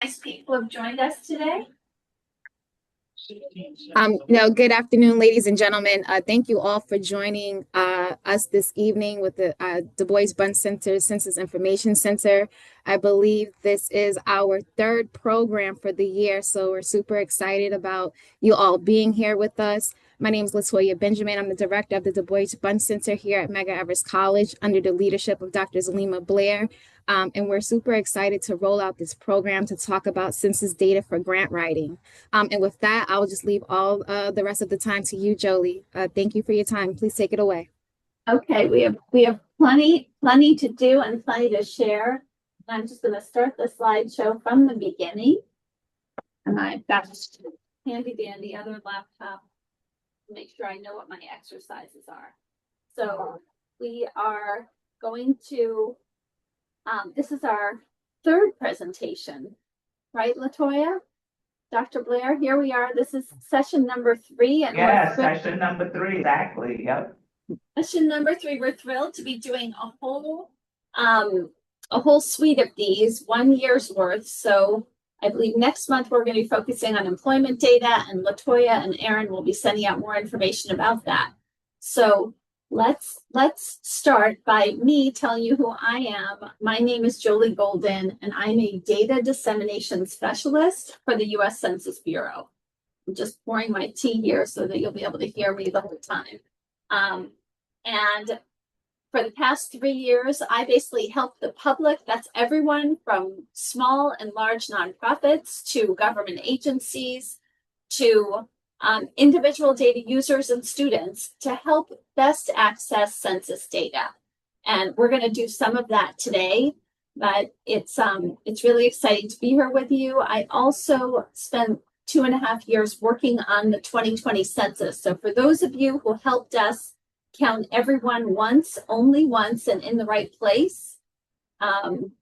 Nice people have joined us today. Good afternoon, ladies and gentlemen. Thank you all for joining us this evening with the Du Bois Bunn Center Census Information Center. I believe this is our third program for the year, so we're super excited about you all being here with us. My name is Latoya Benjamin. I'm the director of the Du Bois Bunn Center here at Medgar Evers College under the leadership of Dr. Zalima Blair. And we're super excited to roll out this program to talk about census data for grant writing. And with that, I'll just leave all the rest of the time to you, Jolie. Thank you for your time. Please take it away. Okay, we have plenty to do and plenty to share. I'm just going to start the slideshow from the beginning. And I've got a handy dandy other laptop to make sure I know what my exercises are. So we are going to, this is our third presentation, right, Latoya? Dr. Blair, here we are. This is session number 3. And yes, session number 3, exactly. Yep. Session number 3, we're thrilled to be doing a whole suite of these, 1 year's worth. So I believe next month we're going to be focusing on employment data, and Latoya and Aaron will be sending out more information about that. So let's start by me telling you who I am. My name is Joli Golden, and I'm a data dissemination specialist for the U.S. Census Bureau. I'm just pouring my tea here so that you'll be able to hear me the whole time. And for the past 3 years, I basically help the public, that's everyone from small and large nonprofits to government agencies to individual data users and students, to help best access census data. And we're going to do some of that today, but it's really exciting to be here with you. I also spent 2.5 years working on the 2020 census. So for those of you who helped us count everyone once, only once, and in the right place,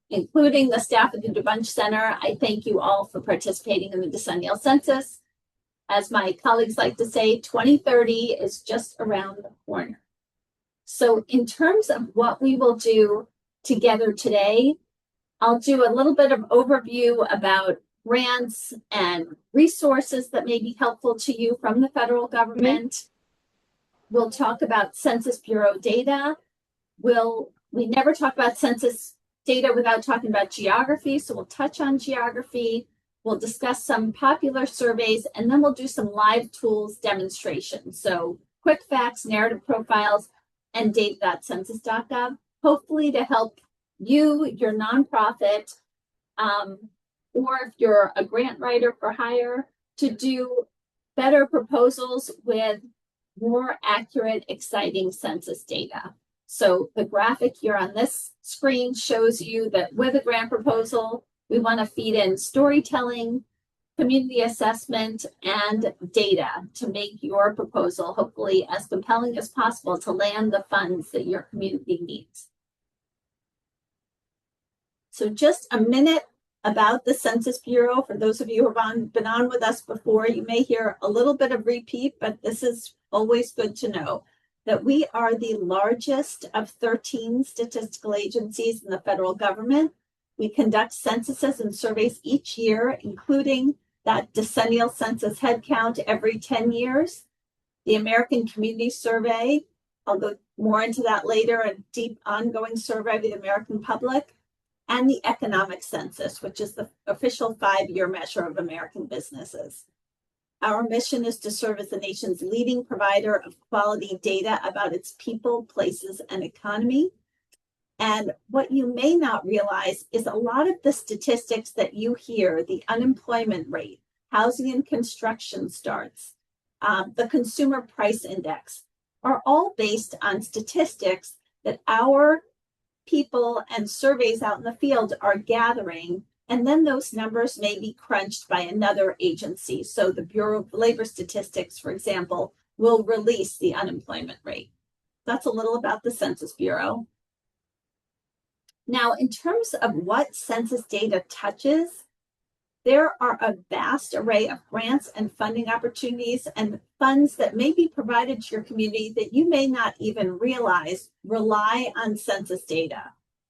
including the staff at the Du Bunch Center, I thank you all for participating in the decennial census. As my colleagues like to say, 2030 is just around the corner. So in terms of what we will do together today, I'll do a little bit of overview about grants and resources that may be helpful to you from the federal government. We'll talk about Census Bureau data. We never talk about census data without talking about geography, so we'll touch on geography. We'll discuss some popular surveys, and then we'll do some live tools demonstrations. So quick facts, narrative profiles, and data.census.gov, hopefully to help you, your nonprofit, or if you're a grant writer for hire, to do better proposals with more accurate, exciting census data. So the graphic here on this screen shows you that with a grant proposal, we want to feed in storytelling, community assessment, and data to make your proposal hopefully as compelling as possible to land the funds that your community needs. So just a minute about the Census Bureau. For those of you who have been on with us before, you may hear a little bit of repeat, but this is always good to know that we are the largest of 13 statistical agencies in the federal government. We conduct censuses and surveys each year, including that decennial census headcount every 10 years. The American Community Survey, I'll go more into that later, a deep ongoing survey of the American public, and the economic census, which is the official 5-year measure of American businesses. Our mission is to serve as the nation's leading provider of quality data about its people, places, and economy. And what you may not realize is a lot of the statistics that you hear, the unemployment rate, housing and construction starts, the consumer price index, are all based on statistics that our people and surveys out in the field are gathering. And then those numbers may be crunched by another agency. So the Bureau of Labor Statistics, for example, will release the unemployment rate. That's a little about the Census Bureau. Now, in terms of what census data touches, there are a vast array of grants and funding opportunities and funds that may be provided to your community that you may not even realize rely on census data.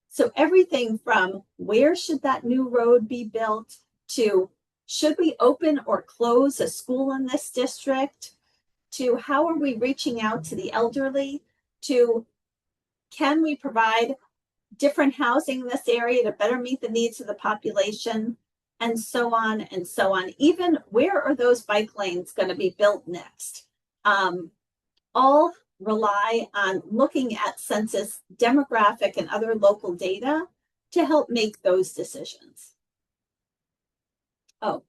So everything from where should that new road be built to should we open or close a school in this district, to how are we reaching out to the elderly, to can we provide different housing in this area to better meet the needs of the population, and so on and so on. Even where are those bike lanes going to be built next? All rely on looking at census demographic and other local data to help make those decisions. Oh,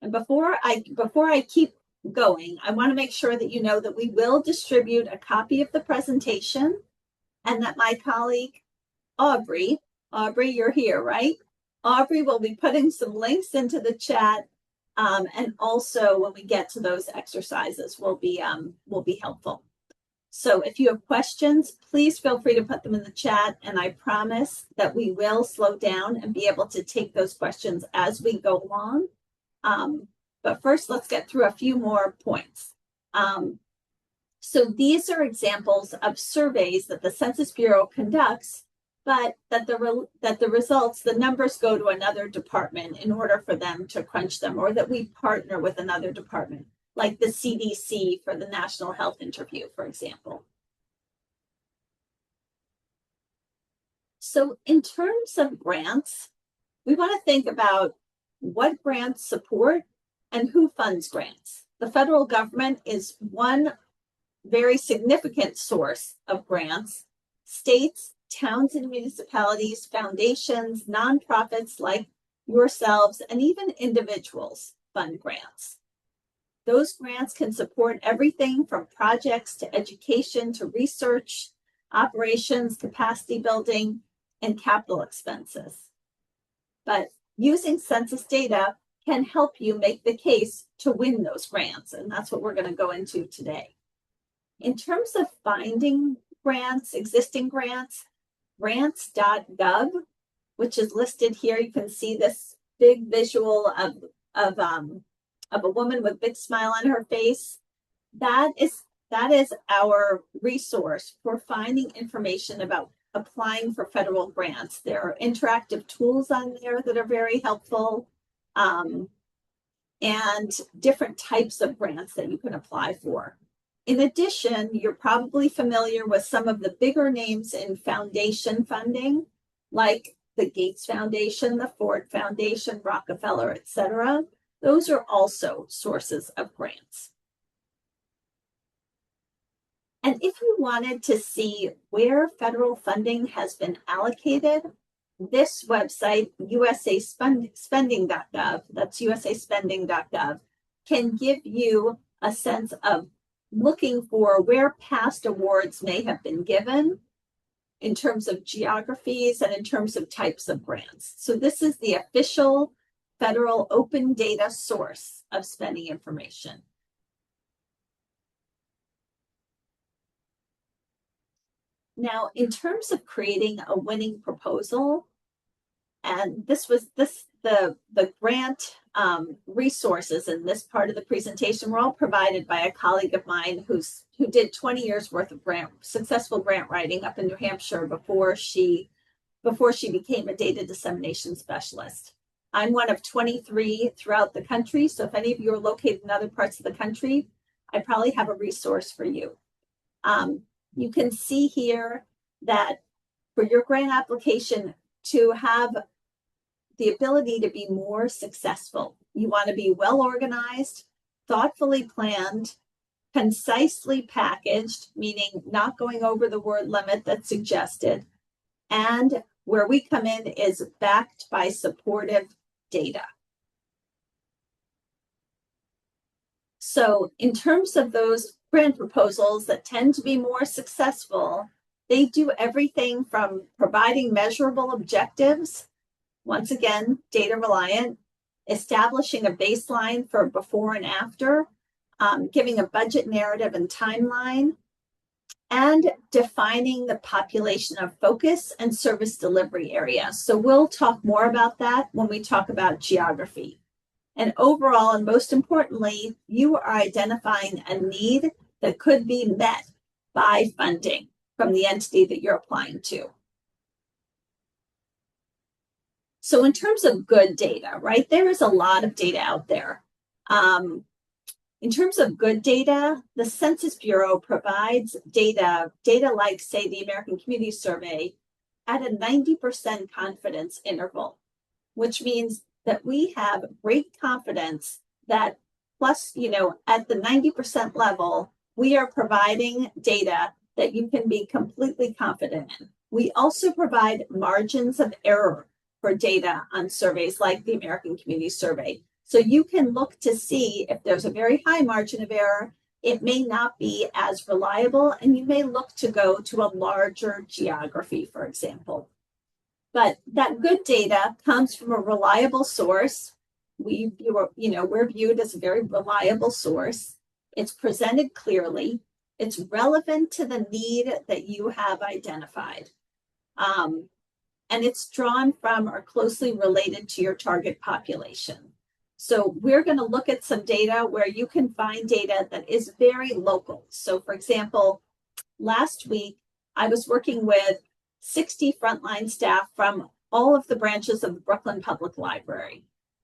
and before I keep going, I want to make sure that you know that we will distribute a copy of the presentation, and that my colleague Aubrey, you're here, right? Aubrey will be putting some links into the chat, and also when we get to those exercises will be helpful. So if you have questions, please feel free to put them in the chat, and I promise that we will slow down and be able to take those questions as we go along. But first, let's get through a few more points. So these are examples of surveys that the Census Bureau conducts, but that the results, the numbers go to another department in order for them to crunch them, or that we partner with another department, like the CDC for the National Health Interview, for example. So in terms of grants, we want to think about what grants support and who funds grants. The federal government is one very significant source of grants. States, towns and municipalities, foundations, nonprofits like yourselves, and even individuals fund grants. Those grants can support everything from projects to education to research, operations, capacity building, and capital expenses. But using census data can help you make the case to win those grants, and that's what we're going to go into today. In terms of finding grants, existing grants, grants.gov, which is listed here, you can see this big visual of a woman with a big smile on her face. That is our resource for finding information about applying for federal grants. There are interactive tools on there that are very helpful, and different types of grants that you can apply for. In addition, you're probably familiar with some of the bigger names in foundation funding, like the Gates Foundation, the Ford Foundation, Rockefeller, etc. Those are also sources of grants. And if you wanted to see where federal funding has been allocated, this website, usaspending.gov, that's usaspending.gov, can give you a sense of looking for where past awards may have been given in terms of geographies and in terms of types of grants. So this is the official federal open data source of spending information. Now, in terms of creating a winning proposal, and the grant resources in this part of the presentation were all provided by a colleague of mine who did 20 years worth of successful grant writing up in New Hampshire before she became a data dissemination specialist. I'm one of 23 throughout the country, so if any of you are located in other parts of the country, I probably have a resource for you. You can see here that for your grant application to have the ability to be more successful, you want to be well organized, thoughtfully planned, concisely packaged, meaning not going over the word limit that's suggested, and where we come in is backed by supportive data. So in terms of those grant proposals that tend to be more successful, they do everything from providing measurable objectives, once again, data reliant, establishing a baseline for before and after, giving a budget narrative and timeline, and defining the population of focus and service delivery area. So we'll talk more about that when we talk about geography. And overall, and most importantly, you are identifying a need that could be met by funding from the entity that you're applying to. So in terms of good data, right, there is a lot of data out there. In terms of good data, the Census Bureau provides data like, say, the American Community Survey at a 90% confidence interval, which means that we have great confidence that plus, at the 90% level, we are providing data that you can be completely confident in. We also provide margins of error for data on surveys like the American Community Survey. So you can look to see if there's a very high margin of error, it may not be as reliable, and you may look to go to a larger geography, for example. But that good data comes from a reliable source. We're viewed as a very reliable source. It's presented clearly. It's relevant to the need that you have identified. And it's drawn from or closely related to your target population. So we're going to look at some data where you can find data that is very local. So for example, last week, I was working with 60 frontline staff from all of the branches of the Brooklyn Public Library.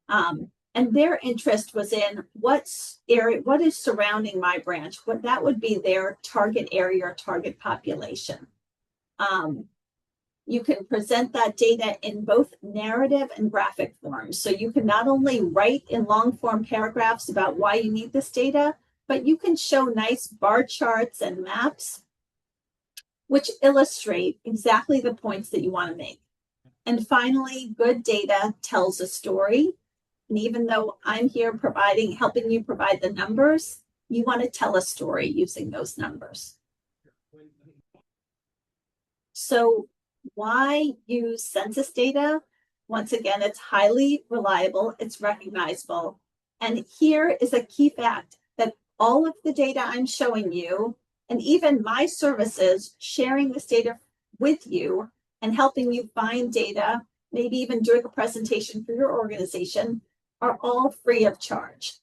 And their interest was in what is surrounding my branch, what that would be their target area or target population. You can present that data in both narrative and graphic forms. So you can not only write in long form paragraphs about why you need this data, but you can show nice bar charts and maps which illustrate exactly the points that you want to make. And finally, good data tells a story. And even though I'm here helping you provide the numbers, you want to tell a story using those numbers. So why use census data? Once again, it's highly reliable, it's recognizable. And here is a key fact that all of the data I'm showing you, and even my services sharing this data with you and helping you find data, maybe even doing a presentation for your organization, are all free of charge.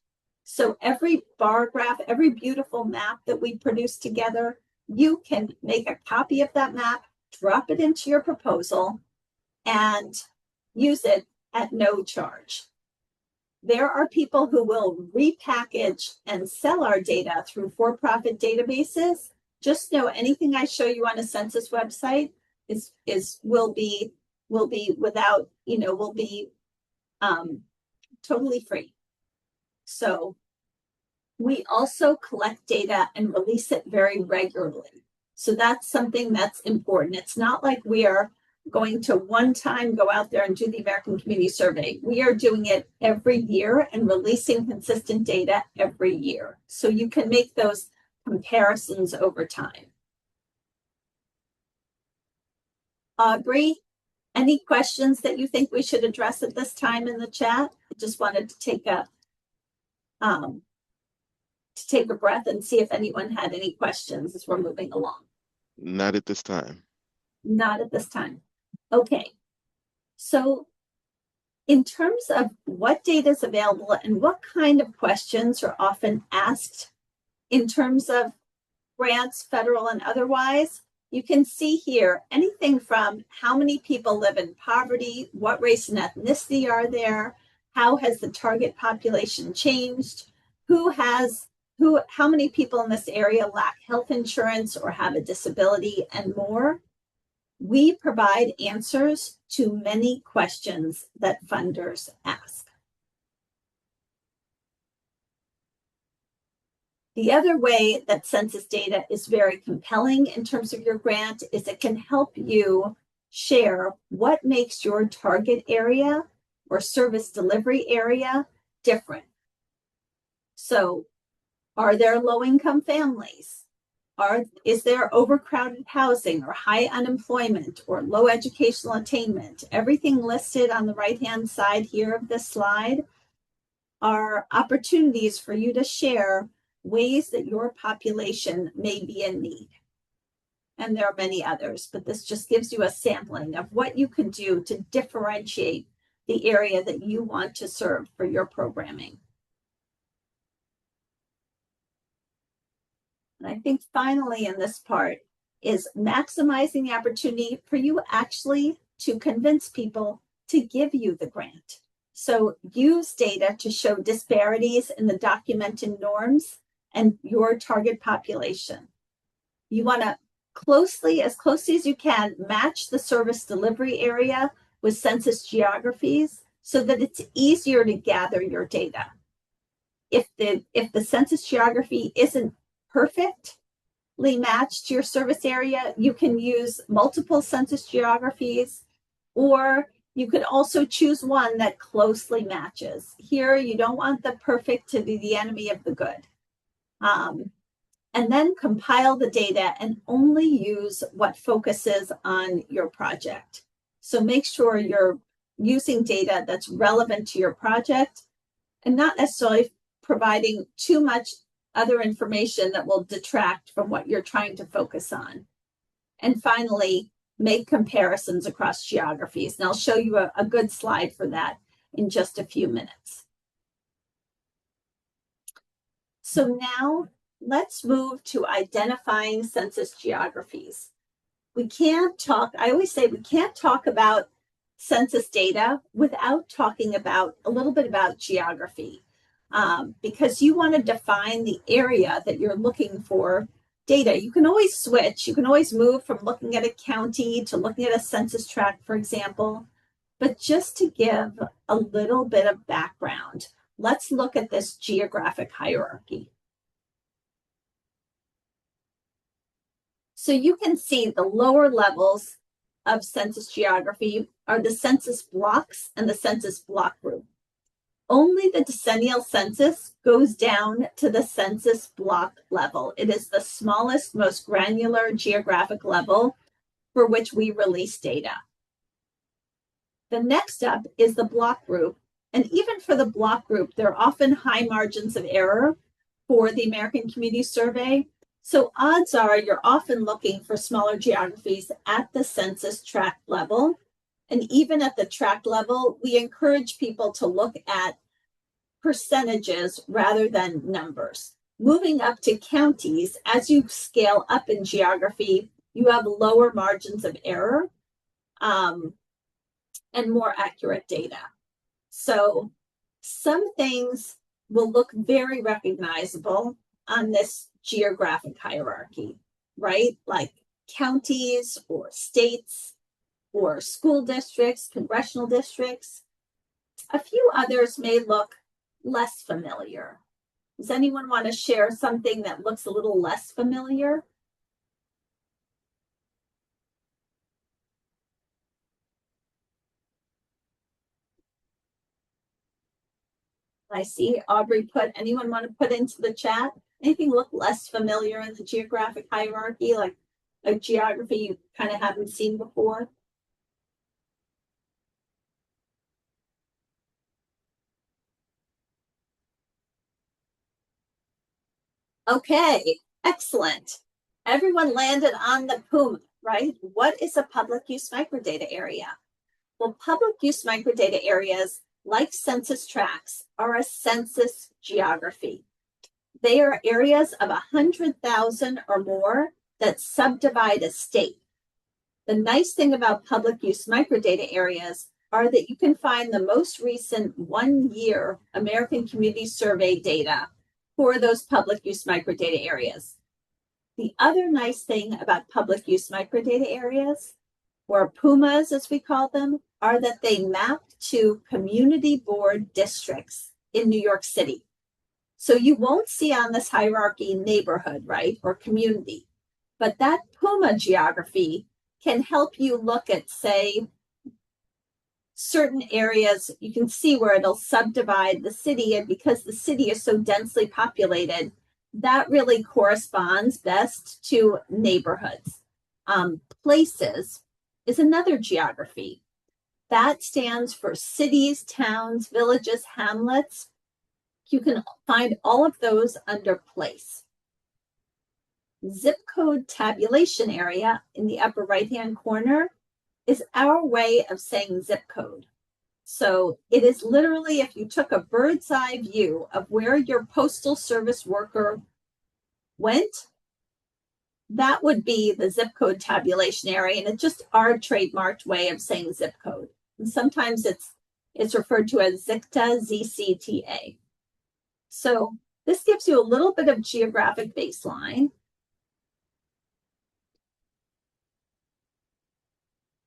So every bar graph, every beautiful map that we produce together, you can make a copy of that map, drop it into your proposal, and use it at no charge. There are people who will repackage and sell our data through for-profit databases. Just know anything I show you on a census website will be totally free. So we also collect data and release it very regularly. So that's something that's important. It's not like we are going to one time go out there and do the American Community Survey. We are doing it every year and releasing consistent data every year. So you can make those comparisons over time. Aubrey, any questions that you think we should address at this time in the chat? I just wanted to take a breath and see if anyone had any questions as we're moving along. Not at this time. Not at this time. Okay. So in terms of what data is available and what kind of questions are often asked in terms of grants, federal and otherwise, you can see here anything from how many people live in poverty, what race and ethnicity are there, how has the target population changed, how many people in this area lack health insurance or have a disability, and more. We provide answers to many questions that funders ask. The other way that census data is very compelling in terms of your grant is it can help you share what makes your target area or service delivery area different. So, are there low-income families? Is there overcrowded housing or high unemployment or low educational attainment? Everything listed on the right-hand side here of this slide are opportunities for you to share ways that your population may be in need. And there are many others, but this just gives you a sampling of what you can do to differentiate the area that you want to serve for your programming. And I think finally in this part is maximizing the opportunity for you actually to convince people to give you the grant. So use data to show disparities in the documented norms and your target population. You want to as closely as you can, match the service delivery area with census geographies so that it's easier to gather your data. If the census geography isn't perfectly matched to your service area, you can use multiple census geographies, or you could also choose one that closely matches. Here, you don't want the perfect to be the enemy of the good. And then compile the data and only use what focuses on your project. So make sure you're using data that's relevant to your project and not necessarily providing too much other information that will detract from what you're trying to focus on. And finally, make comparisons across geographies. And I'll show you a good slide for that in just a few minutes. So now let's move to identifying census geographies. I always say we can't talk about census data without talking about a little bit about geography, because you want to define the area that you're looking for data. You can always switch. You can always move from looking at a county to looking at a census tract, for example. But just to give a little bit of background, let's look at this geographic hierarchy. So you can see the lower levels of census geography are the census blocks and the census block group. Only the decennial census goes down to the census block level. It is the smallest, most granular geographic level for which we release data. The next up is the block group. And even for the block group, there are often high margins of error for the American Community Survey. So odds are you're often looking for smaller geographies at the census tract level. And even at the tract level, we encourage people to look at percentages rather than numbers. Moving up to counties, as you scale up in geography, you have lower margins of error and more accurate data. So some things will look very recognizable on this geographic hierarchy, right? Like counties or states or school districts, congressional districts. A few others may look less familiar. Does anyone want to share something that looks a little less familiar? I see Aubrey anyone want to put into the chat? Anything look less familiar in the geographic hierarchy, like a geography you kind of haven't seen before? Okay, excellent. Everyone landed on the PUMA, right? What is a public use microdata area? Well, public use microdata areas, like census tracts, are a census geography. They are areas of 100,000 or more that subdivide a state. The nice thing about public use microdata areas are that you can find the most recent 1-year American Community Survey data for those public use microdata areas. The other nice thing about public use microdata areas, or PUMAs as we call them, are that they map to community board districts in New York City. So you won't see on this hierarchy neighborhood, right, or community, but that PUMA geography can help you look at, say, certain areas. You can see where it'll subdivide the city, and because the city is so densely populated, that really corresponds best to neighborhoods. Places is another geography. That stands for cities, towns, villages, hamlets. You can find all of those under place. Zip code tabulation area in the upper right-hand corner is our way of saying zip code. So it is literally, if you took a bird's eye view of where your postal service worker went, that would be the zip code tabulation area. And it's just our trademarked way of saying zip code. And sometimes it's referred to as ZICTA, ZCTA. So this gives you a little bit of geographic baseline.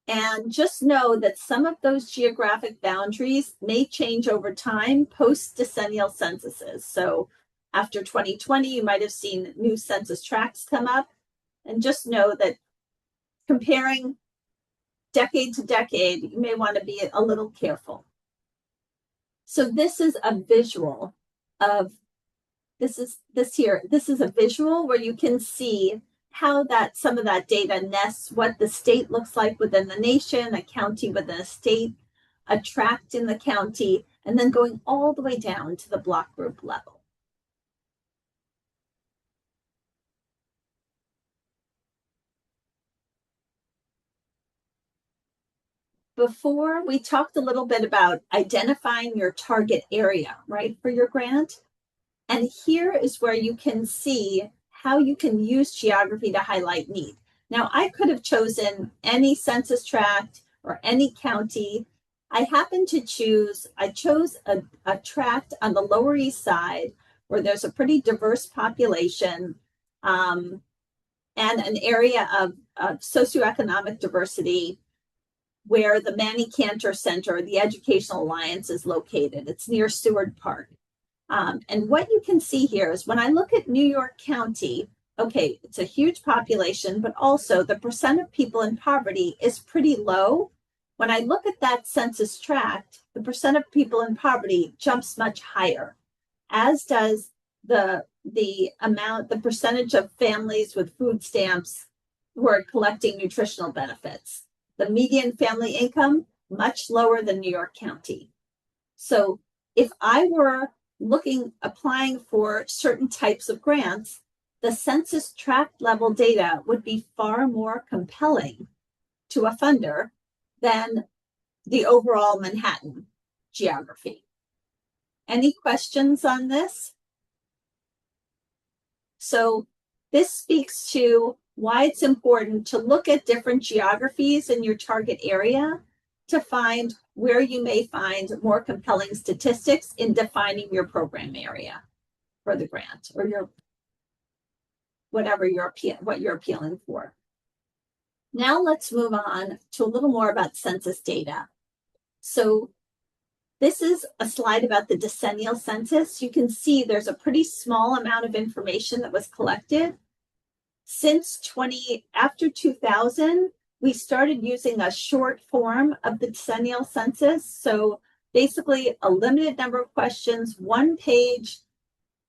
And just know that some of those geographic boundaries may change over time post-decennial censuses. So after 2020, you might have seen new census tracts come up. And just know that comparing decade to decade, you may want to be a little careful. So this is a visual of, this is a visual where you can see how some of that data nests, what the state looks like within the nation, a county within a state, a tract in the county, and then going all the way down to the block group level. Before, we talked a little bit about identifying your target area, right, for your grant. And here is where you can see how you can use geography to highlight need. Now, I could have chosen any census tract or any county. I happened to I chose a tract on the Lower East Side where there's a pretty diverse population and an area of socioeconomic diversity where the Manny Cantor Center, the Educational Alliance, is located. It's near Seward Park. And what you can see here is when I look at New York County, okay, it's a huge population, but also the percent of people in poverty is pretty low. When I look at that census tract, the percent of people in poverty jumps much higher, as does the percentage of families with food stamps who are collecting nutritional benefits. The median family income, much lower than New York County. So if I were applying for certain types of grants, the census tract level data would be far more compelling to a funder than the overall Manhattan geography. Any questions on this? So this speaks to why it's important to look at different geographies in your target area to find where you may find more compelling statistics in defining your program area for the grant or what you're appealing for. Now let's move on to a little more about census data. So this is a slide about the decennial census. You can see there's a pretty small amount of information that was collected. After 2000, we started using a short form of the decennial census. So basically a limited number of questions, 1 page.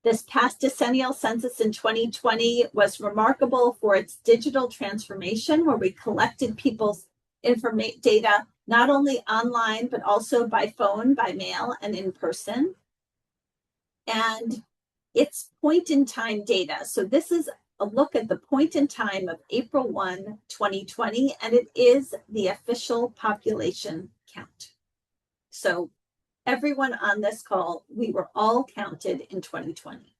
This past decennial census in 2020 was remarkable for its digital transformation, where we collected people's data, not only online, but also by phone, by mail, and in person. And it's point in time data. So this is a look at the point in time of April 1, 2020, and it is the official population count. So everyone on this call, we were all counted in 2020.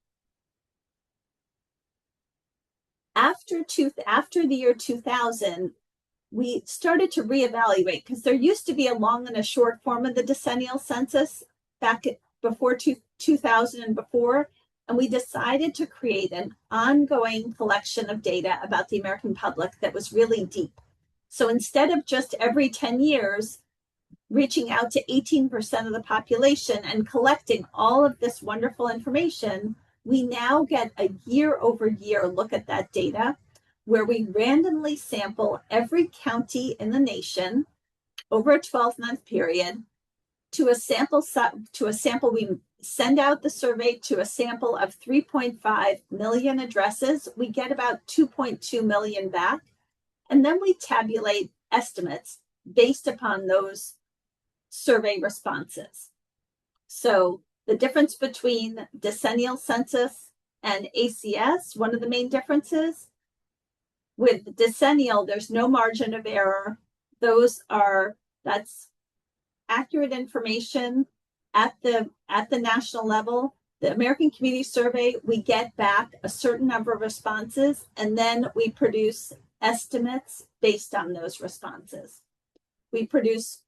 After the year 2000, we started to reevaluate because there used to be a long and a short form of the decennial census before 2000 and before. And we decided to create an ongoing collection of data about the American public that was really deep. So instead of just every 10 years, reaching out to 18% of the population and collecting all of this wonderful information, we now get a year-over-year look at that data where we randomly sample every county in the nation over a 12-month period to a sample. We send out the survey to a sample of 3.5 million addresses. We get about 2.2 million back, and then we tabulate estimates based upon those survey responses. So the difference between decennial census and ACS, one of the main differences, with decennial, there's no margin of error. That's accurate information at the national level. The American Community Survey, we get back a certain number of responses, and then we produce estimates based on those responses. We produce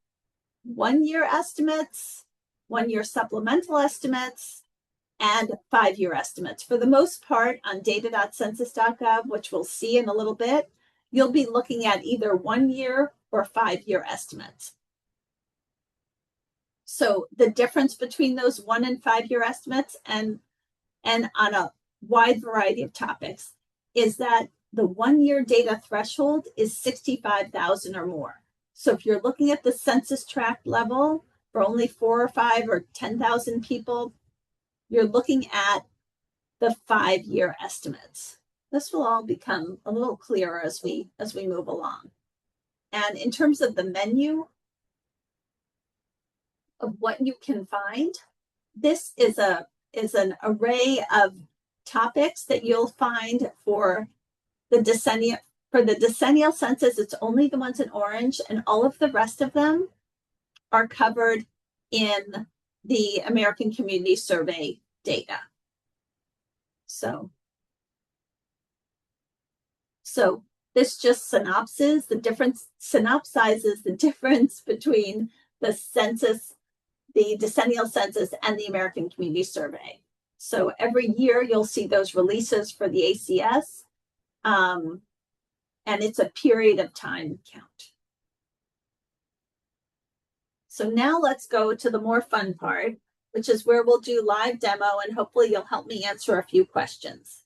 1-year estimates, 1-year supplemental estimates, and 5-year estimates. For the most part, on data.census.gov, which we'll see in a little bit, you'll be looking at either 1-year or 5-year estimates. So the difference between those 1- and 5-year estimates and on a wide variety of topics is that the 1-year data threshold is 65,000 or more. So if you're looking at the census tract level for only 4 or 5 or 10,000 people, you're looking at the 5-year estimates. This will all become a little clearer as we move along. And in terms of the menu of what you can find, this is an array of topics that you'll find for the decennial. For the decennial census, it's only the ones in orange, and all of the rest of them are covered in the American Community Survey data. So this just synopsizes the difference between the census, the decennial census, and the American Community Survey. So every year you'll see those releases for the ACS, and it's a period of time count. So now let's go to the more fun part, which is where we'll do live demo, and hopefully you'll help me answer a few questions.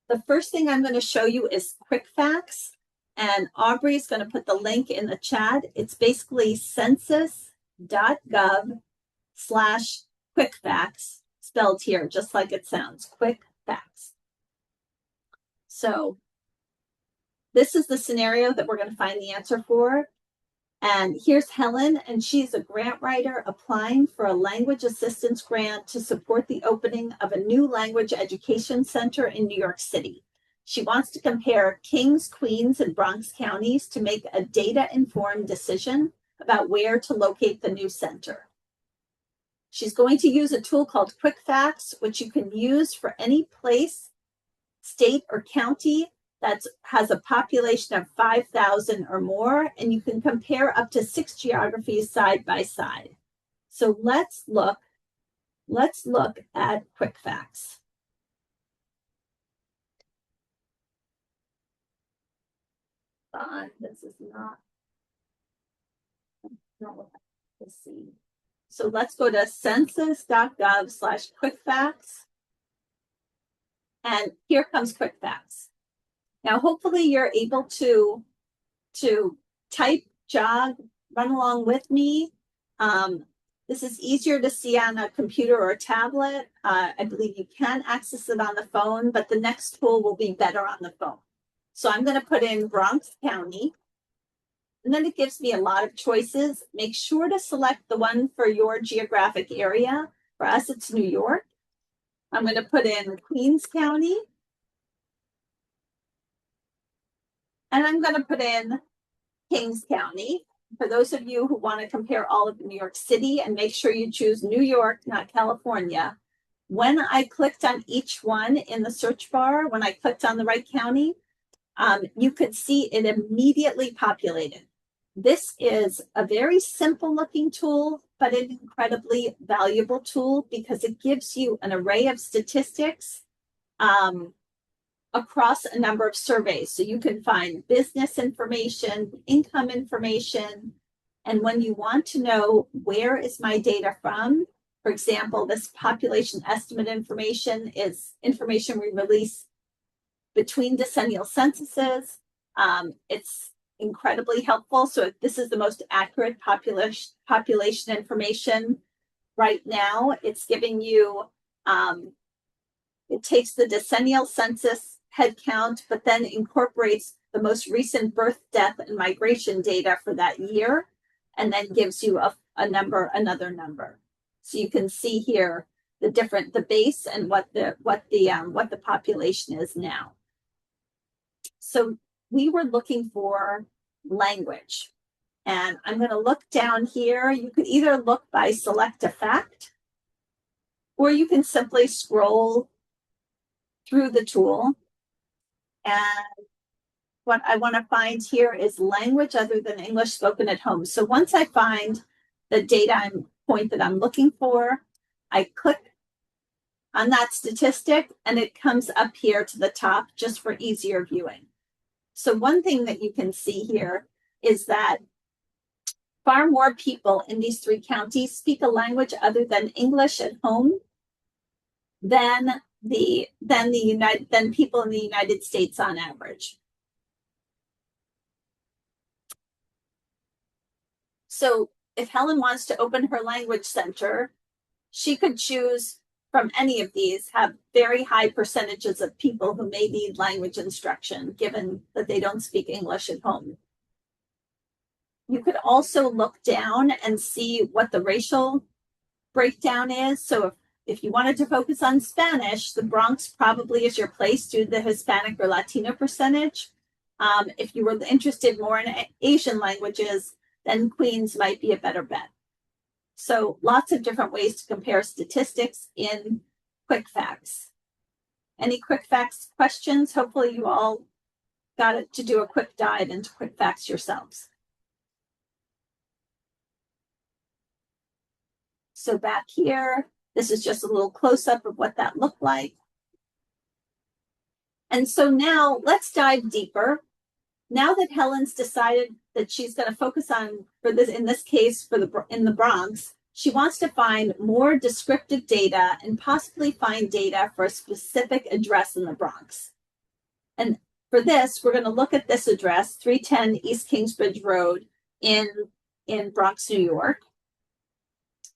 The first thing I'm going to show you is Quick Facts, and Aubrey's going to put the link in the chat. It's basically census.gov/quickfacts, spelled here just like it sounds, Quick Facts. So this is the scenario that we're going to find the answer for. And here's Helen, and she's a grant writer applying for a language assistance grant to support the opening of a new language education center in New York City. She wants to compare Kings, Queens, and Bronx counties to make a data-informed decision about where to locate the new center. She's going to use a tool called Quick Facts, which you can use for any place, state, or county that has a population of 5,000 or more, and you can compare up to 6 geographies side by side. So let's look at Quick Facts. This is not what I have to see. So let's go to census.gov/quickfacts. And here comes Quick Facts. Now, hopefully you're able to type, jog, run along with me. This is easier to see on a computer or a tablet. I believe you can access it on the phone, but the next tool will be better on the phone. So I'm going to put in Bronx County, and then it gives me a lot of choices. Make sure to select the one for your geographic area. For us, it's New York. I'm going to put in Queens County. And I'm going to put in Kings County. For those of you who want to compare all of New York City, and make sure you choose New York, not California. When I clicked on each one in the search bar, when I clicked on the right county, you could see it immediately populated. This is a very simple looking tool, but an incredibly valuable tool because it gives you an array of statistics across a number of surveys. So you can find business information, income information, and when you want to know where is my data from, for example, this population estimate information is information we release between decennial censuses. It's incredibly helpful. So this is the most accurate population information right now. It's giving you, it takes the decennial census head count, but then incorporates the most recent birth, death, and migration data for that year, and then gives you another number. So you can see here the base and what the population is now. So we were looking for language, and I'm going to look down here. You could either look by select a fact, or you can simply scroll through the tool. And what I want to find here is language other than English spoken at home. So once I find the data point that I'm looking for, I click on that statistic and it comes up here to the top just for easier viewing. So one thing that you can see here is that far more people in these 3 counties speak a language other than English at home than people in the United States on average. So if Helen wants to open her language center, she could choose from any of these, have very high percentages of people who may need language instruction, given that they don't speak English at home. You could also look down and see what the racial breakdown is. So if you wanted to focus on Spanish, the Bronx probably is your place due to the Hispanic or Latino percentage. If you were interested more in Asian languages, then Queens might be a better bet. So lots of different ways to compare statistics in Quick Facts. Any Quick Facts questions? Hopefully you all got it to do a quick dive into Quick Facts yourselves. So back here, this is just a little close-up of what that looked like. And so now let's dive deeper. Now that Helen's decided that she's going to focus on, in this case, in the Bronx, she wants to find more descriptive data and possibly find data for a specific address in the Bronx. And for this, we're going to look at this address, 310 East Kingsbridge Road in Bronx, New York.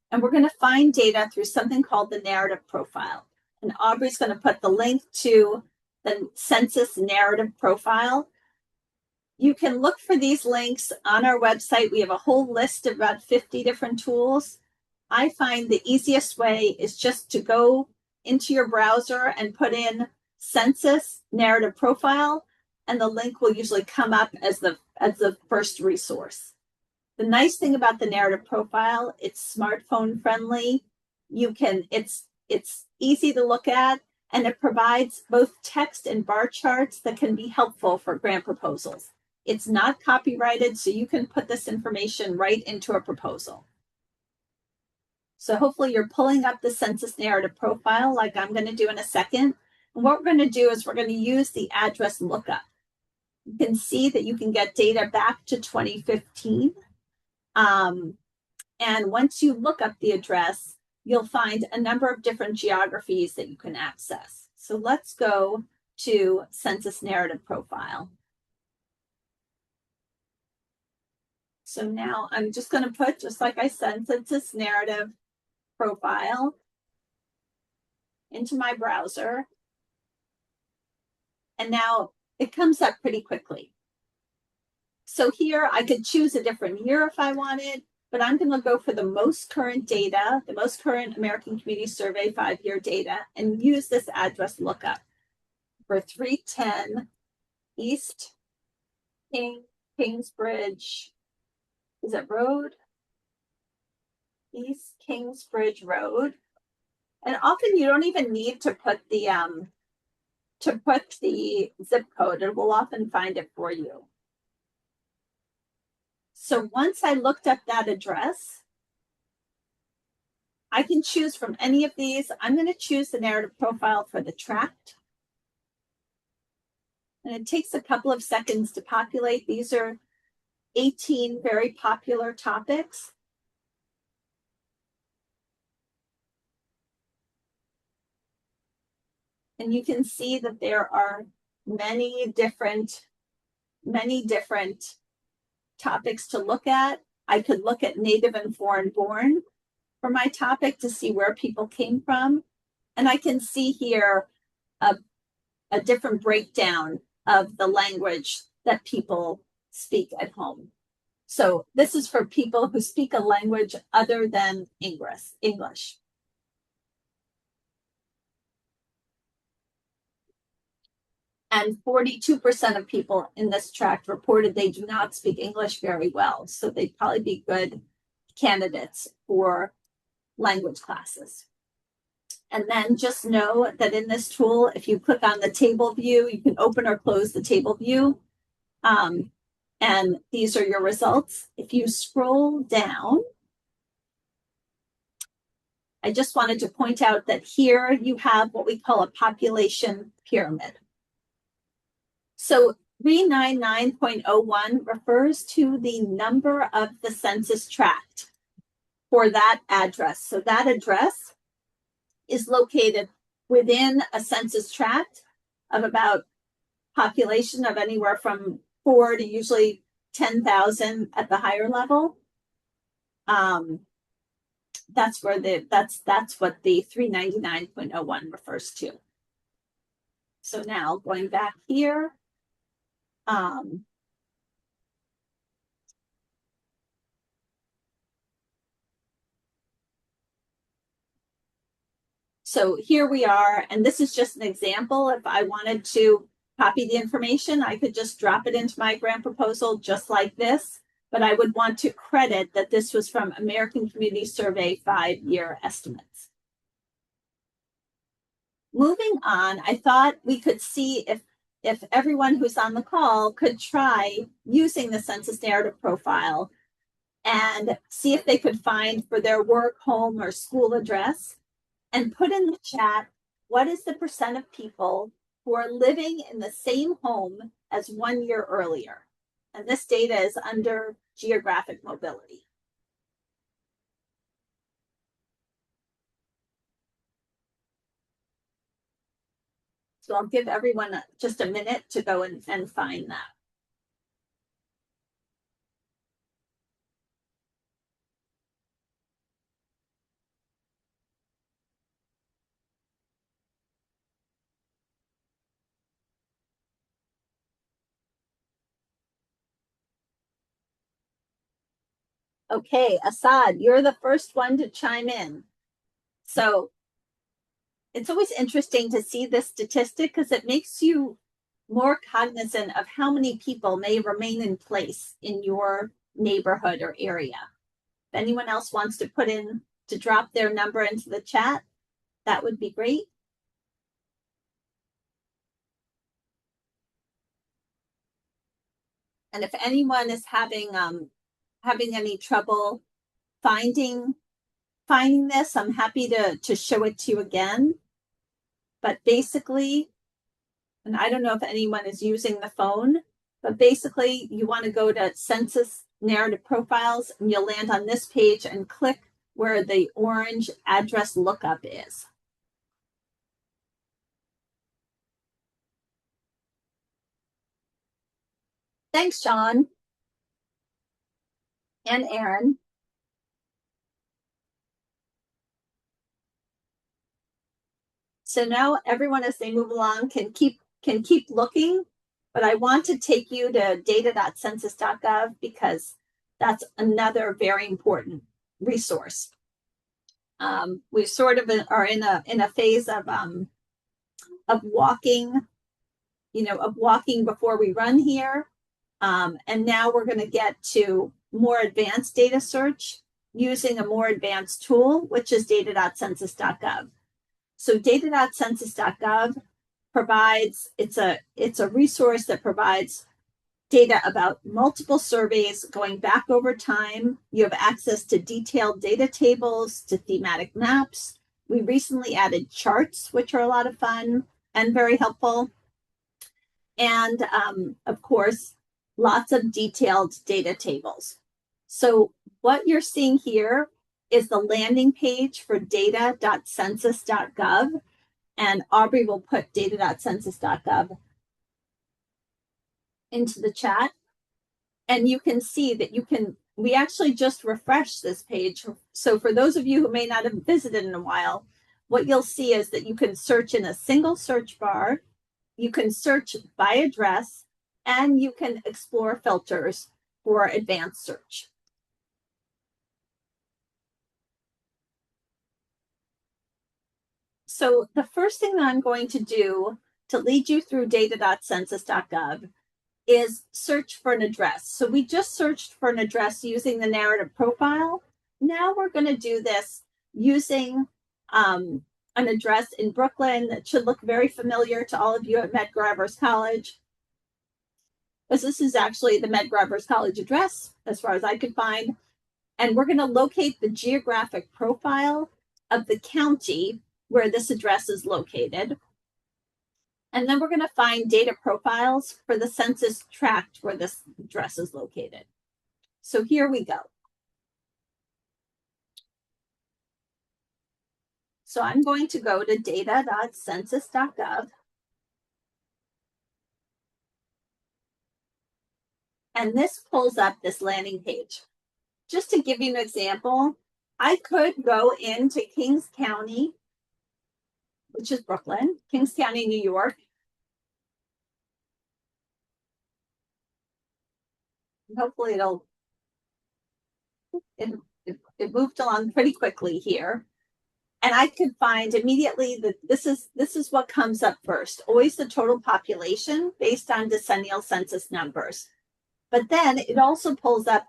And we're going to find data through something called the narrative profile. And Aubrey's going to put the link to the Census narrative profile. You can look for these links on our website. We have a whole list of about 50 different tools. I find the easiest way is just to go into your browser and put in Census narrative profile, and the link will usually come up as the first resource. The nice thing about the narrative profile, it's smartphone friendly. It's easy to look at, and it provides both text and bar charts that can be helpful for grant proposals. It's not copyrighted, so you can put this information right into a proposal. So hopefully you're pulling up the Census narrative profile like I'm going to do in a second. And what we're going to do is we're going to use the address lookup. You can see that you can get data back to 2015. And once you look up the address, you'll find a number of different geographies that you can access. So let's go to Census narrative profile. So now I'm just going to put, just like I said, Census narrative profile into my browser. And now it comes up pretty quickly. So here I could choose a different year if I wanted, but I'm going to go for the most current data, the most current American Community Survey 5-year data, and use this address lookup for 310 East Kingsbridge. Is it Road? East Kingsbridge Road. And often you don't even need to put the zip code. It will often find it for you. So once I looked up that address, I can choose from any of these. I'm going to choose the narrative profile for the tract. And it takes a couple of seconds to populate. These are 18 very popular topics. And you can see that there are many different topics to look at. I could look at native and foreign born for my topic to see where people came from. And I can see here a different breakdown of the language that people speak at home. So this is for people who speak a language other than English. And 42% of people in this tract reported they do not speak English very well. So they'd probably be good candidates for language classes. And then just know that in this tool, if you click on the table view, you can open or close the table view. And these are your results. If you scroll down, I just wanted to point out that here you have what we call a population pyramid. So 399.01 refers to the number of the census tract for that address. So that address is located within a census tract of about population of anywhere from 4 to usually 10,000 at the higher level. That's where that's what the 399.01 refers to. So now going back here, so here we are, and this is just an example. If I wanted to copy the information, I could just drop it into my grant proposal just like this, but I would want to credit that this was from American Community Survey 5-year estimates. Moving on, I thought we could see if everyone who's on the call could try using the census narrative profile and see if they could find for their work, home, or school address, and put in the chat, what is the percent of people who are living in the same home as 1 year earlier? And this data is under geographic mobility. So I'll give everyone just a minute to go and find that. Okay, Assad, you're the first one to chime in. So it's always interesting to see this statistic because it makes you more cognizant of how many people may remain in place in your neighborhood or area. If anyone else wants to drop their number into the chat, that would be great. And if anyone is having any trouble finding this, I'm happy to show it to you again. But basically, and I don't know if anyone is using the phone, but basically you want to go to Census Narrative Profiles and you'll land on this page and click where the orange address lookup is. Thanks, Sean and Aaron. So now everyone, as they move along, can keep looking, but I want to take you to data.census.gov because that's another very important resource. We sort of are in a phase of walking, of walking before we run here. And now we're going to get to more advanced data search using a more advanced tool, which is data.census.gov. So data.census.gov provides, it's a resource that provides data about multiple surveys going back over time. You have access to detailed data tables, to thematic maps. We recently added charts, which are a lot of fun and very helpful. And of course, lots of detailed data tables. So what you're seeing here is the landing page for data.census.gov, and Aubrey will put data.census.gov into the chat. And you can see that we actually just refreshed this page. So for those of you who may not have visited in a while, what you'll see is that you can search in a single search bar, you can search by address, and you can explore filters for advanced search. So the first thing that I'm going to do to lead you through data.census.gov is search for an address. So we just searched for an address using the narrative profile. Now we're going to do this using an address in Brooklyn that should look very familiar to all of you at Medgar Evers College. because this is actually the Med Roberts College address, as far as I could find. And we're going to locate the geographic profile of the county where this address is located. And then we're going to find data profiles for the census tract where this address is located. So here we go. So I'm going to go to data.census.gov. And this pulls up this landing page. Just to give you an example, I could go into Kings County, which is Brooklyn, Kings County, New York. And hopefully it moved along pretty quickly here. And I could find immediately that this is what comes up first, always the total population based on decennial census numbers. But then it also pulls up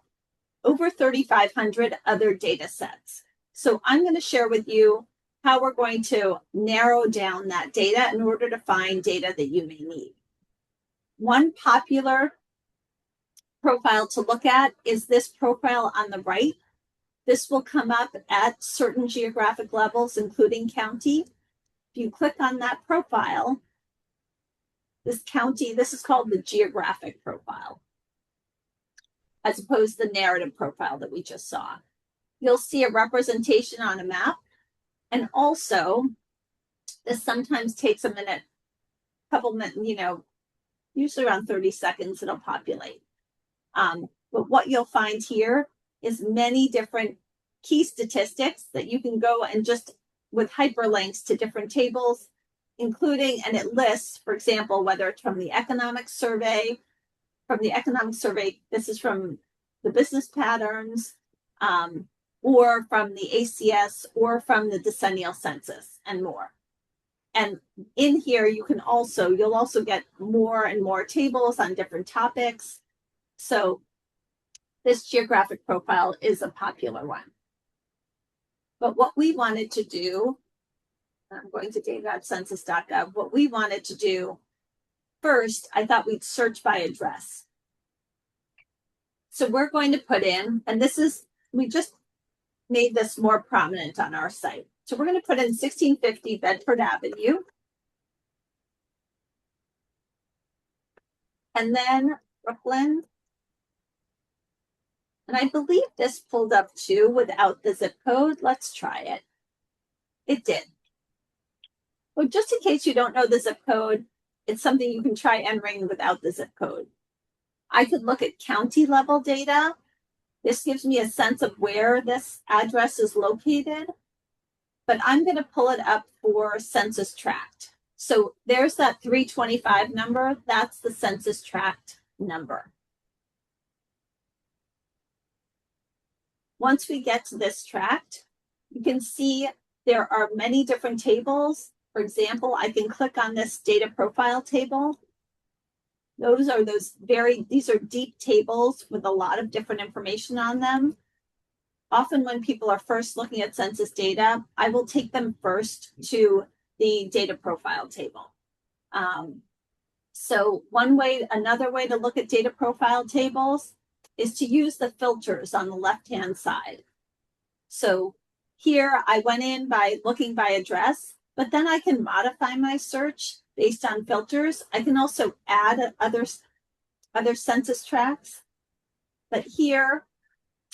over 3,500 other data sets. So I'm going to share with you how we're going to narrow down that data in order to find data that you may need. One popular profile to look at is this profile on the right. This will come up at certain geographic levels, including county. If you click on that profile, this county, this is called the geographic profile, as opposed to the narrative profile that we just saw. You'll see a representation on a map. And also, this sometimes takes a minute, couple minutes, usually around 30 seconds, it'll populate. But what you'll find here is many different key statistics that you can go and just with hyperlinks to different tables, including, and it lists, for example, whether it's from the economic survey. From the economic survey, this is from the business patterns, or from the ACS, or from the decennial census, and more. And in here, you'll also get more and more tables on different topics. So this geographic profile is a popular one. But what we wanted to do, I'm going to data.census.gov, what we wanted to do first, I thought we'd search by address. So we're going to put in, and we just made this more prominent on our site. So we're going to put in 1650 Bedford Avenue. And then Brooklyn. And I believe this pulled up too without the zip code. Let's try it. It did. Well, just in case you don't know the zip code, it's something you can try entering without the zip code. I could look at county level data. This gives me a sense of where this address is located, but I'm going to pull it up for census tract. So there's that 325 number. That's the census tract number. Once we get to this tract, you can see there are many different tables. For example, I can click on this data profile table. These are deep tables with a lot of different information on them. Often when people are first looking at census data, I will take them first to the data profile table. So another way to look at data profile tables is to use the filters on the left-hand side. So here I went in by looking by address, but then I can modify my search based on filters. I can also add other census tracts. But here,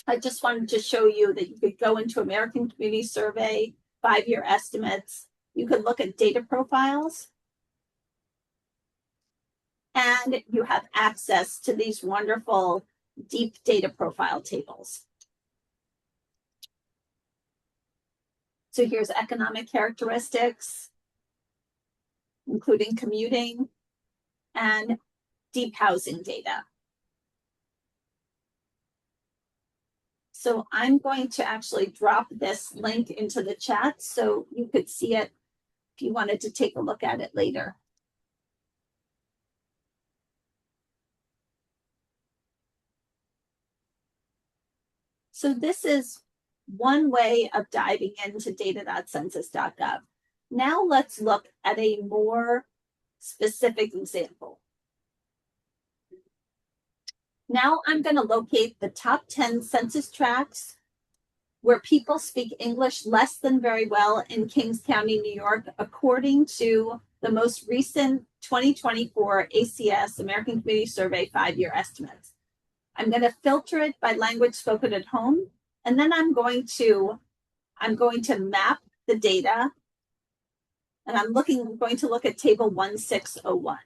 I just wanted to show you that you could go into American Community Survey, 5-year estimates. You could look at data profiles. And you have access to these wonderful deep data profile tables. So here's economic characteristics, including commuting and deep housing data. So I'm going to actually drop this link into the chat so you could see it if you wanted to take a look at it later. So this is one way of diving into data.census.gov. Now let's look at a more specific example. Now I'm going to locate the top 10 census tracts where people speak English less than very well in Kings County, New York, according to the most recent 2024 ACS American Community Survey 5-year estimates. I'm going to filter it by language spoken at home, and then I'm going to map the data, and I'm going to look at table 1601.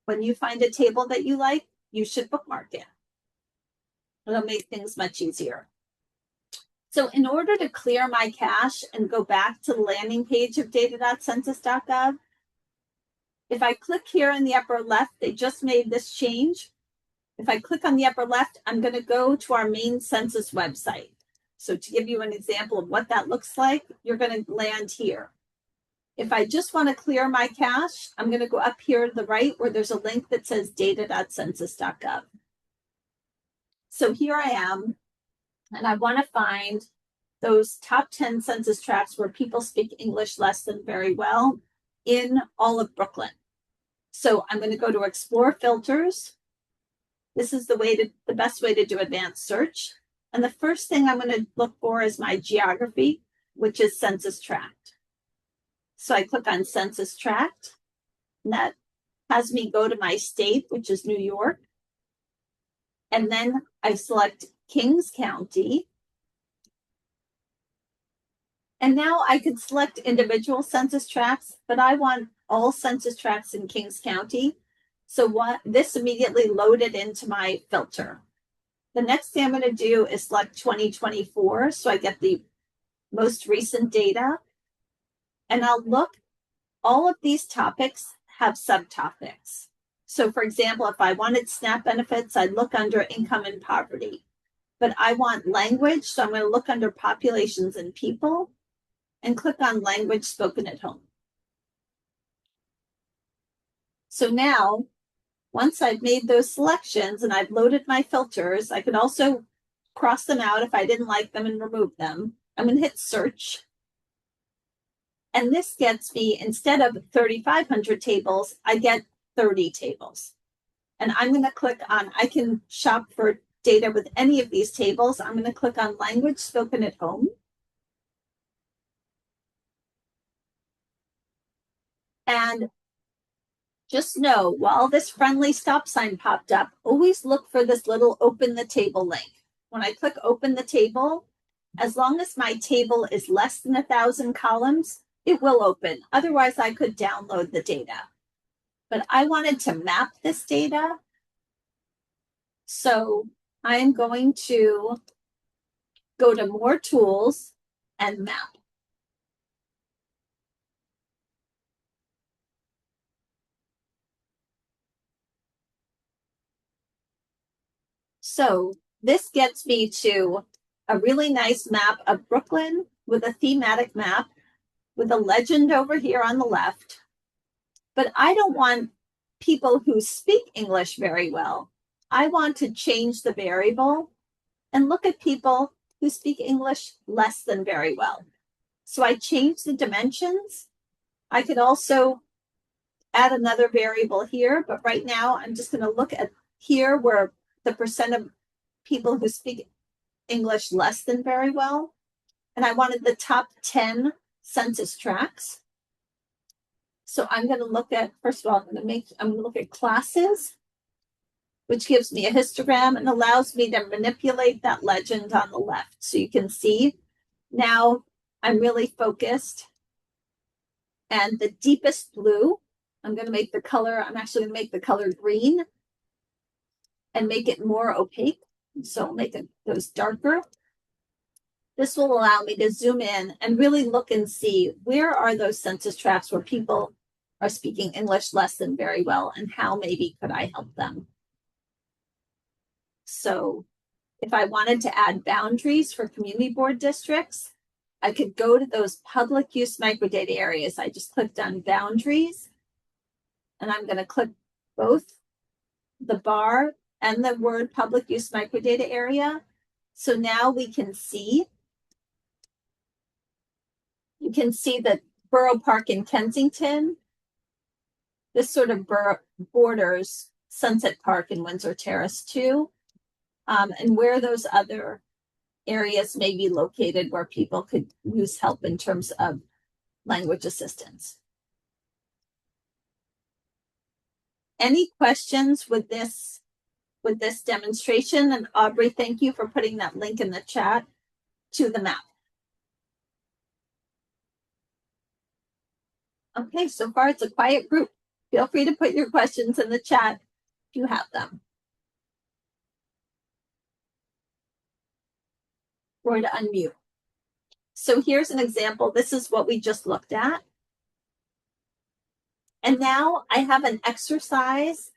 When you find a table that you like, you should bookmark it. It'll make things much easier. So in order to clear my cache and go back to the landing page of data.census.gov, if I click here in the upper left, they just made this change. If I click on the upper left, I'm going to go to our main census website. So to give you an example of what that looks like, you're going to land here. If I just want to clear my cache, I'm going to go up here to the right where there's a link that says data.census.gov. So here I am, and I want to find those top 10 census tracts where people speak English less than very well in all of Brooklyn. So I'm going to go to Explore Filters. This is the best way to do advanced search. And the first thing I'm going to look for is my geography, which is census tract. So I click on census tract, and that has me go to my state, which is New York. And then I select Kings County. And now I could select individual census tracts, but I want all census tracts in Kings County. So this immediately loaded into my filter. The next thing I'm going to do is select 2024, so I get the most recent data. And I'll look, all of these topics have subtopics. So for example, if I wanted SNAP benefits, I'd look under income and poverty. But I want language, so I'm going to look under populations and people and click on language spoken at home. So now, once I've made those selections and I've loaded my filters, I could also cross them out if I didn't like them and remove them. I'm going to hit search. And this gets me, instead of 3,500 tables, I get 30 tables. And I'm going to click on, I can shop for data with any of these tables. I'm going to click on language spoken at home. And just know, while this friendly stop sign popped up, always look for this little open the table link. When I click open the table, as long as my table is less than 1,000 columns, it will open. Otherwise, I could download the data. But I wanted to map this data. So I am going to go to More Tools and Map. So this gets me to a really nice map of Brooklyn with a thematic map with a legend over here on the left. But I don't want people who speak English very well. I want to change the variable and look at people who speak English less than very well. So I changed the dimensions. I could also add another variable here, but right now I'm just going to look at here where the percent of people who speak English less than very well. And I wanted the top 10 census tracts. So I'm going to look at, first of all, I'm going to look at classes, which gives me a histogram and allows me to manipulate that legend on the left. So you can see now I'm really focused. And the deepest blue, I'm going to make the color, I'm actually going to make the color green and make it more opaque. So I'll make those darker. This will allow me to zoom in and really look and see where are those census tracts where people are speaking English less than very well and how maybe could I help them. So if I wanted to add boundaries for community board districts, I could go to those public use microdata areas. I just clicked on boundaries and I'm going to click both the bar and the word public use microdata area. So now we can see, you can see that Borough Park in Kensington, this sort of borders Sunset Park and Windsor Terrace too, and where those other areas may be located where people could use help in terms of language assistance. Any questions with this demonstration? And Aubrey, thank you for putting that link in the chat to the map. Okay, so far it's a quiet group. Feel free to put your questions in the chat if you have them. Or to unmute. So here's an example. This is what we just looked at. And now I have an exercise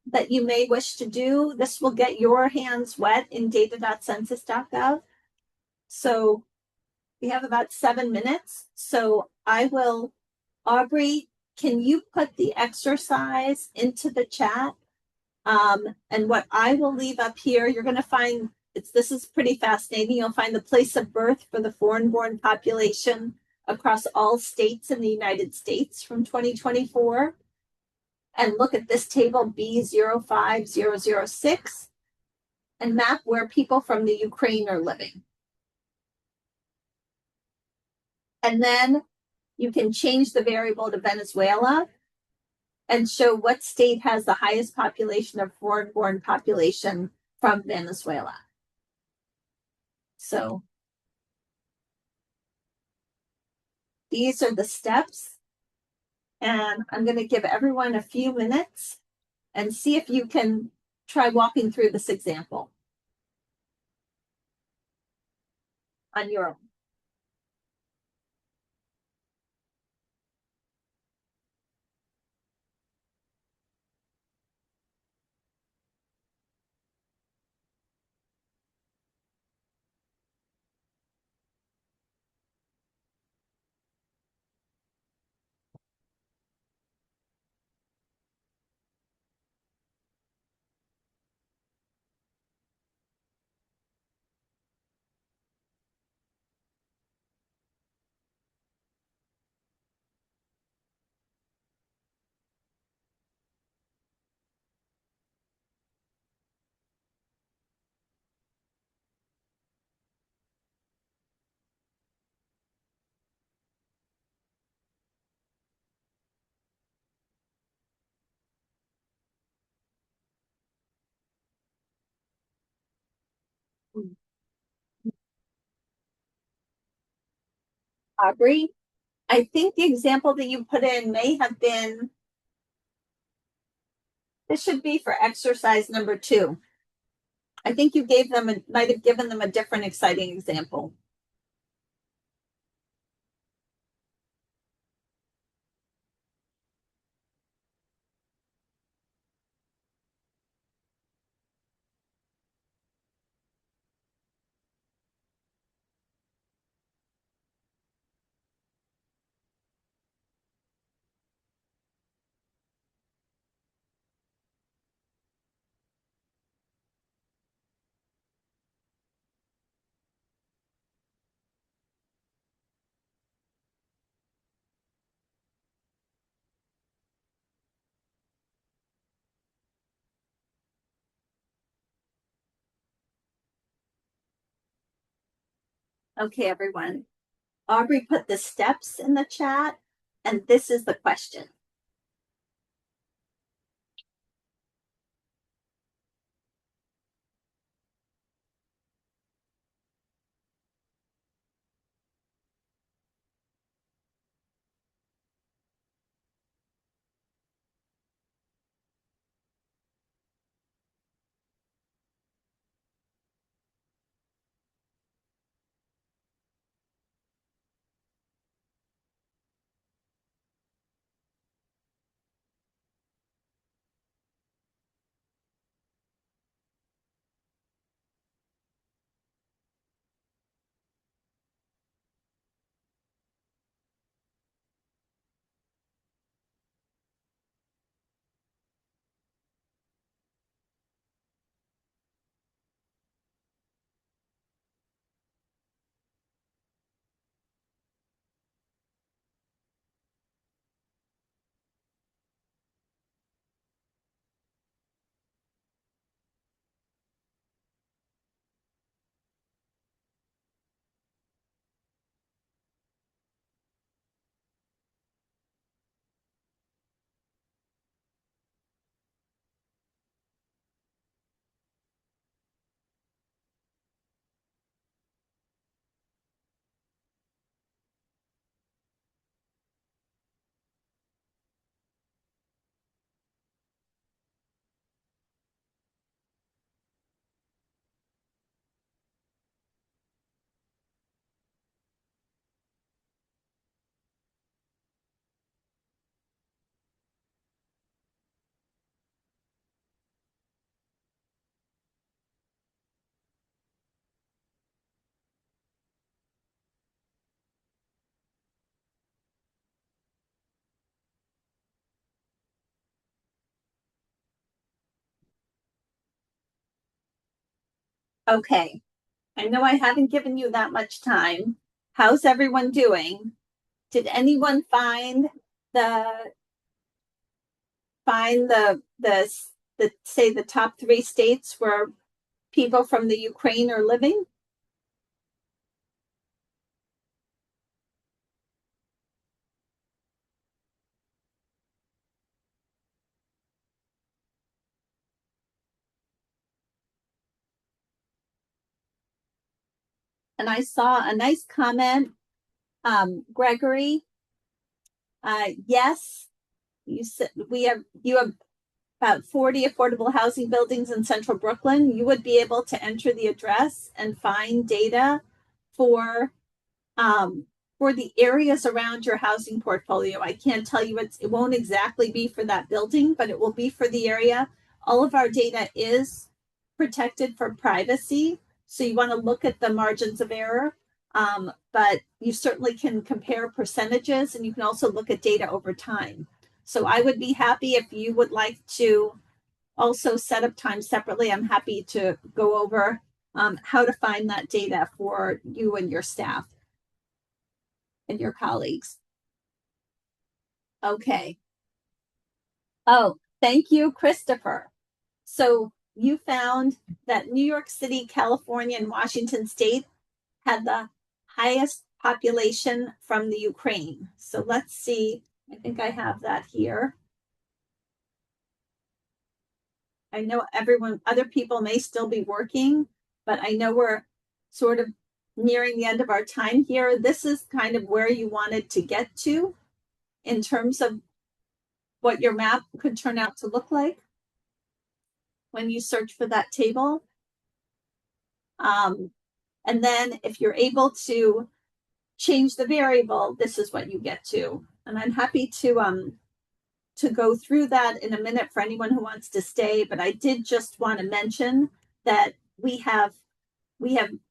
that you may wish to do. This will get your hands wet in data.census.gov. So we have about 7 minutes. So I will, Aubrey, can you put the exercise into the chat? And what I will leave up here, you're going to find, this is pretty fascinating. You'll find the place of birth for the foreign-born population across all states in the United States from 2024. And look at this table B05006 and map where people from the Ukraine are living. And then you can change the variable to Venezuela and show what state has the highest population of foreign-born population from Venezuela. So these are the steps. And I'm going to give everyone a few minutes and see if you can try walking through this example on your own. Aubrey, I think the example that you put in may have been, this should be for exercise number 2. I think you might have given them a different exciting example. Okay, everyone. Aubrey put the steps in the chat, and this is the question. Okay, I know I haven't given you that much time. How's everyone doing? Did anyone the find the say the top three states where people from the Ukraine are living? And I saw a nice comment, Gregory. Yes, you said you have about 40 affordable housing buildings in central Brooklyn. You would be able to enter the address and find data for um, for the areas around your housing portfolio. I can't tell you it won't exactly be for that building, but it will be for the area. All of our data is protected for privacy. So you want to look at the margins of error. But you certainly can compare percentages and you can also look at data over time. So I would be happy if you would like to also set up time separately. I'm happy to go over how to find that data for you and your staff and your colleagues. Okay. Oh, thank you, Christopher. So you found that New York City, California, and Washington State had the highest population from the Ukraine. So let's see. I think I have that here. I know other people may still be working, but I know we're sort of nearing the end of our time here. This is kind of where you wanted to get to in terms of what your map could turn out to look like when you search for that table. And then if you're able to change the variable, this is what you get to. And I'm happy to go through that in a minute for anyone who wants to stay, but I did just want to mention that we have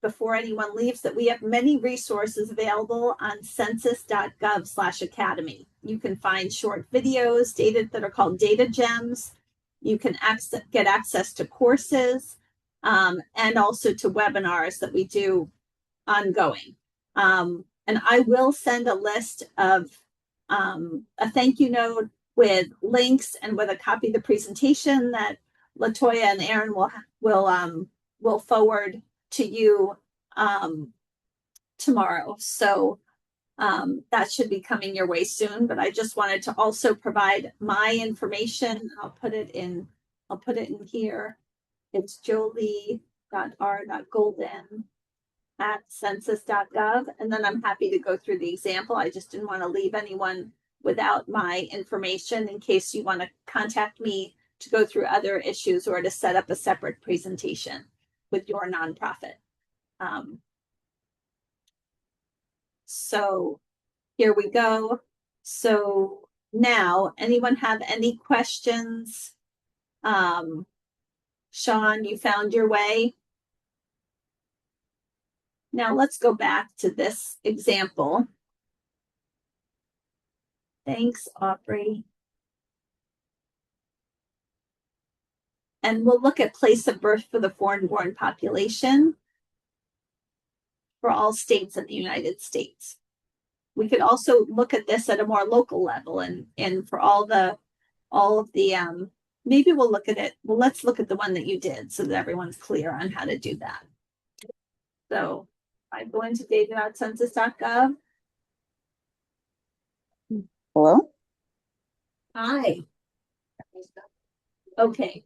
before anyone leaves that we have many resources available on census.gov/academy. You can find short videos, data that are called data gems. You can get access to courses and also to webinars that we do ongoing. And I will send a list of a thank you note with links and with a copy of the presentation that Latoya and Aaron will forward to you tomorrow. So that should be coming your way soon. But I just wanted to also provide my information. I'll put it in here. It's jolie.r.golden@census.gov. And then I'm happy to go through the example. I just didn't want to leave anyone without my information in case you want to contact me to go through other issues or to set up a separate presentation with your nonprofit. So here we go. So now, anyone have any questions? Sean, you found your way? Now let's go back to this example. Thanks, Aubrey. And we'll look at place of birth for the foreign-born population for all states in the United States. We could also look at this at a more local level and for all of the maybe we'll look at it. Well, let's look at the one that you did so that everyone's clear on how to do that. So I go into data.census.gov. Hello? Hi. Okay.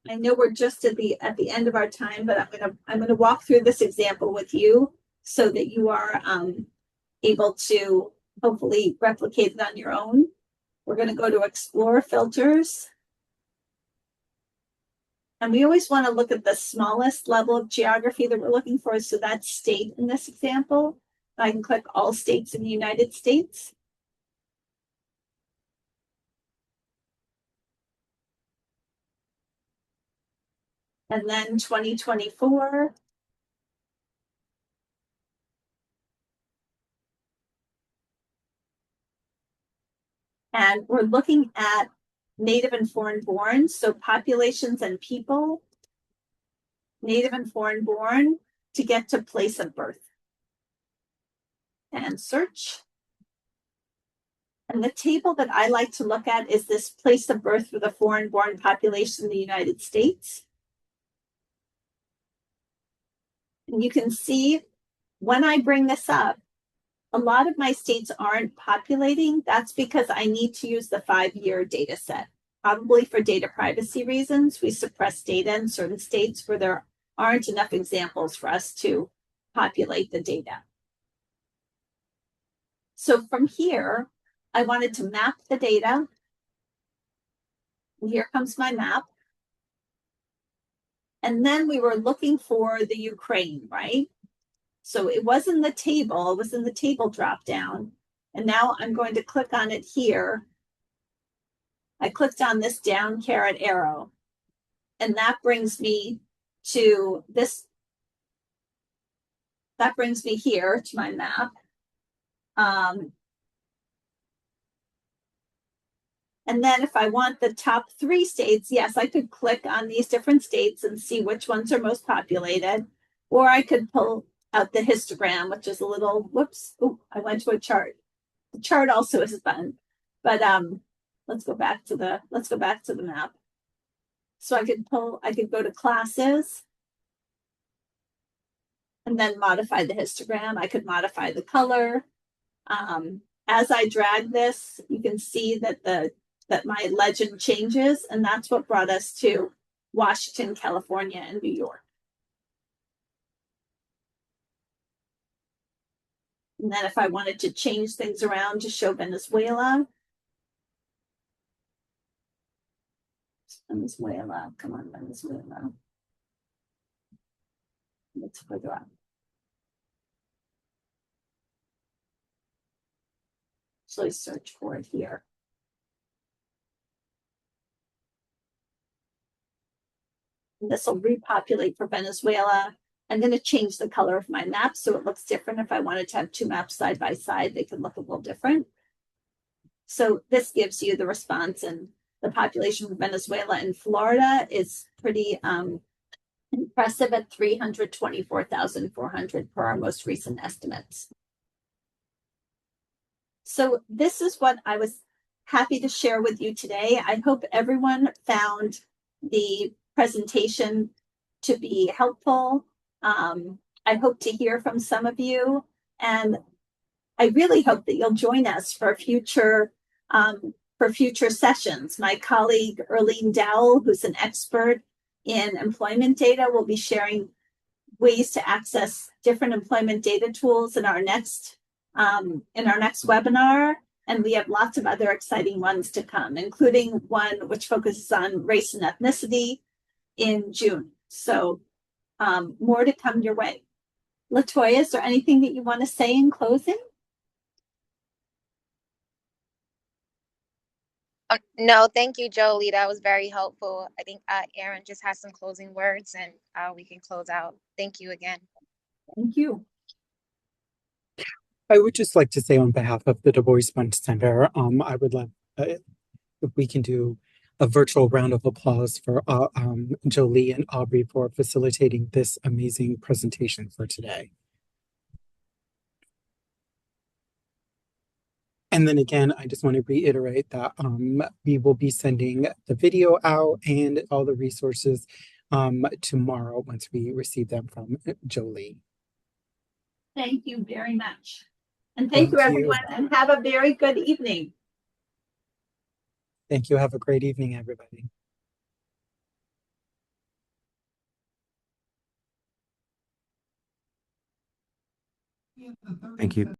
I know we're just at the end of our time, but I'm gonna walk through this example with you so that you are able to hopefully replicate it on your own. We're gonna go to Explore Filters. And we always want to look at the smallest level of geography that we're looking for. So that's state in this example. I can click all states in the United States. And then 2024. And we're looking at native and foreign born, so populations and people, native and foreign born, to get to place of birth. And search. And the table that I like to look at is this place of birth for the foreign born population in the United States. And you can see when I bring this up, a lot of my states aren't populating. That's because I need to use the 5-year data set. Probably for data privacy reasons, we suppress data in certain states where there aren't enough examples for us to populate the data. So from here, I wanted to map the data. And here comes my map. And then we were looking for the Ukraine, right? So it was in the table, it was in the table drop down. And now I'm going to click on it here. I clicked on this down caret arrow. And that brings me to this. That brings me here to my map. And then if I want the top 3 states, yes, I could click on these different states and see which ones are most populated. Or I could pull out the histogram, which is a little, whoops, oh, I went to a chart. The chart also is fun. But let's go back to the map. So I could go to classes and then modify the histogram. I could modify the color. As I drag this, you can see that my legend changes, and that's what brought us to Washington, California, and New York. And then if I wanted to change things around to show Venezuela, come on, Venezuela. Let's figure out. Actually search for it here. And this will repopulate for Venezuela. I'm going to change the color of my map so it looks different. If I wanted to have 2 maps side by side, they could look a little different. So this gives you the response, and the population of Venezuela and Florida is pretty impressive at 324,400 per our most recent estimates. So this is what I was happy to share with you today. I hope everyone found the presentation to be helpful. I hope to hear from some of you, and I really hope that you'll join us for future sessions. My colleague Erlene Dowell, who's an expert in employment data, will be sharing ways to access different employment data tools in our next webinar. And we have lots of other exciting ones to come, including one which focuses on race and ethnicity in June. So more to come your way. Latoya, is there anything that you want to say in closing? No, thank you, Jolie. That was very helpful. I think Aaron just has some closing words, and we can close out. Thank you again. Thank you. I would just like to say on behalf of the Du Bois Bunch Center, I would love if we can do a virtual round of applause for Jolie and Aubrey for facilitating this amazing presentation for today. And then again, I just want to reiterate that we will be sending the video out and all the resources tomorrow once we receive them from Jolie. Thank you very much. And thank you, everyone, and have a very good evening. Thank you. Have a great evening, everybody. Thank you.